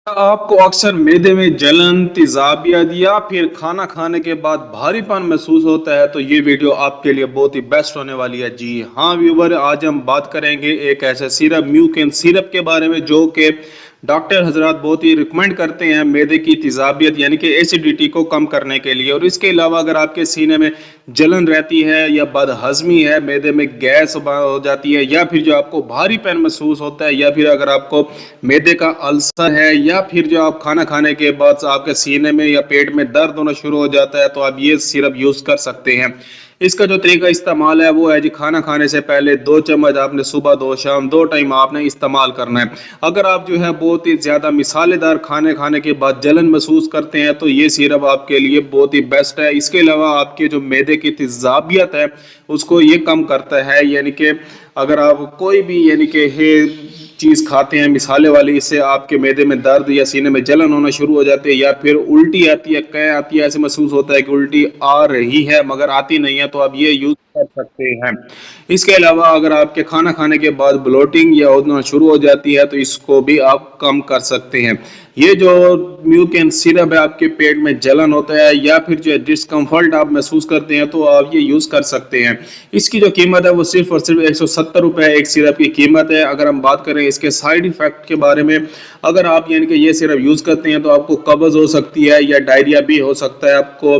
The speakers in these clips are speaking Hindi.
आपको अक्सर मैदे में जलन, तेजाबियत या फिर खाना खाने के बाद भारीपन महसूस होता है तो ये वीडियो आपके लिए बहुत ही बेस्ट होने वाली है। जी हाँ व्यूवर, आज हम बात करेंगे एक ऐसे सिरप म्यूकेन सिरप के बारे में जो कि डॉक्टर हजरात बहुत ही रिकमेंड करते हैं मैदे की तेजाबियत यानी कि एसिडिटी को कम करने के लिए। और इसके अलावा अगर आपके सीने में जलन रहती है या बदहजमी है, मैदे में गैस हो जाती है, या फिर जो आपको भारीपन महसूस होता है, या फिर अगर आपको मैदे का अल्सर है, या फिर जो आप खाना खाने के बाद आपके सीने में या पेट में दर्द होना शुरू हो जाता है, तो आप ये सिरप यूज कर सकते हैं। इसका जो तरीका इस्तेमाल है वो है जी, खाना खाने से पहले 2 चम्मच आपने सुबह 2 शाम 2 टाइम आपने इस्तेमाल करना है। अगर आप जो है बहुत ही ज्यादा मिसालेदार खाने खाने के बाद जलन महसूस करते हैं तो ये सिरप आपके लिए बहुत ही बेस्ट है। इसके अलावा आपके जो मैदे की तेजाबियत है उसको ये कम करता है, यानी कि अगर आप कोई भी यानी कि चीज खाते हैं मिसाले वाली, इससे आपके मैदे में दर्द या सीने में जलन होना शुरू हो जाती है, या फिर उल्टी आती है, कै आती है, ऐसे महसूस होता है कि उल्टी आ रही है मगर आती नहीं है, तो आप ये यूज कर सकते हैं। इसके अलावा अगर आपके खाना खाने के बाद ब्लोटिंग या होना शुरू हो जाती है तो इसको भी आप कम कर सकते हैं। ये जो म्यूकेन सिरप है, आपके पेट में जलन होता है या फिर जो डिस्कम्फर्ट आप महसूस करते हैं तो आप ये यूज कर सकते हैं। इसकी जो कीमत है वो सिर्फ और सिर्फ 170 रुपए एक सिरप की कीमत है। अगर हम बात करें इसके साइड इफेक्ट के बारे में, अगर आप यानी कि ये सिरप यूज करते हैं तो आपको कब्ज हो सकती है या डायरिया भी हो सकता है, आपको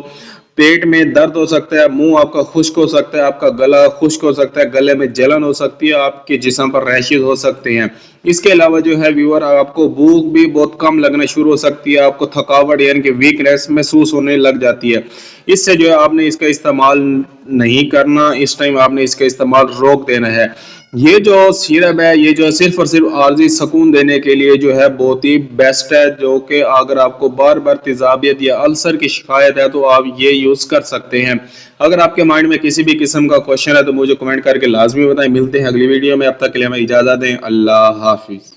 पेट में दर्द हो सकता है, मुंह आपका खुश्क हो सकता है, आपका गला खुश्क हो सकता है, गले में जलन हो सकती है, आपके जिस्म पर रैशेज हो सकते हैं। इसके अलावा जो है व्यूअर, आपको भूख भी बहुत कम लगना शुरू हो सकती है, आपको थकावट यानी कि वीकनेस महसूस होने लग जाती है। इससे जो है आपने इसका इस्तेमाल नहीं करना, इस टाइम आपने इसका इस्तेमाल रोक देना है। ये जो सिरप है ये जो सिर्फ और सिर्फ आर्जी सुकून देने के लिए जो है बहुत ही बेस्ट है, जो कि अगर आपको बार बार तेजाबियत या अल्सर की शिकायत है तो आप ये यूज कर सकते हैं। अगर आपके माइंड में किसी भी किस्म का क्वेश्चन है तो मुझे कमेंट करके लाजमी बताएं। मिलते हैं अगली वीडियो में, अब तक के लिए हमें इजाजत दें। अल्लाह हाफिज।